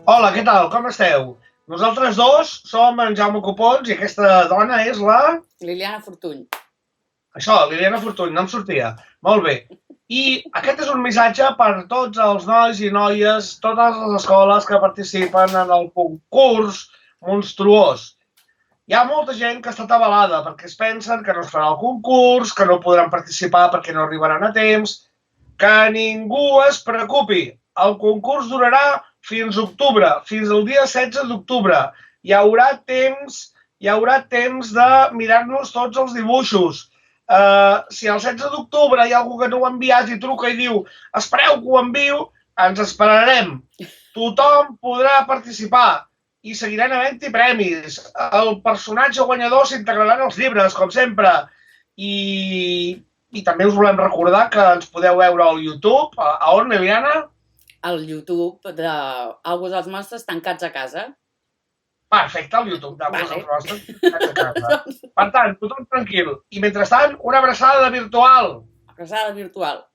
Hola, què tal? Com esteu? Nosaltres dos som en Jaume Copons i aquesta dona és la... Liliana Fortuny. Això, Liliana Fortuny, no em sortia. Molt bé. I aquest és un missatge per tots els nois i noies, totes les escoles que participen en el concurs monstruós. Hi ha molta gent que està atabalada perquè es pensen que no es farà el concurs, que no podran participar perquè no arribaran a temps. Que ningú es preocupi. El concurs durarà fins octubre, fins al dia 16 d'octubre. Hi haurà temps de mirar-nos tots els dibuixos. Si el 16 d'octubre hi ha algú que no ho ha enviat i truca i diu espereu que ho envio, ens esperarem. Tothom podrà participar i seguiran havent-hi premis. El personatge guanyador s'integrarà en els llibres, com sempre. I també us volem recordar que ens podeu veure al YouTube. A on, Liliana? Al YouTube d'Algú dels Monstres tancats a casa. Perfecte, al YouTube d'Algú dels Monstres tancats a casa. Per tant, tothom tranquil. I mentrestant, una abraçada virtual. Abraçada virtual.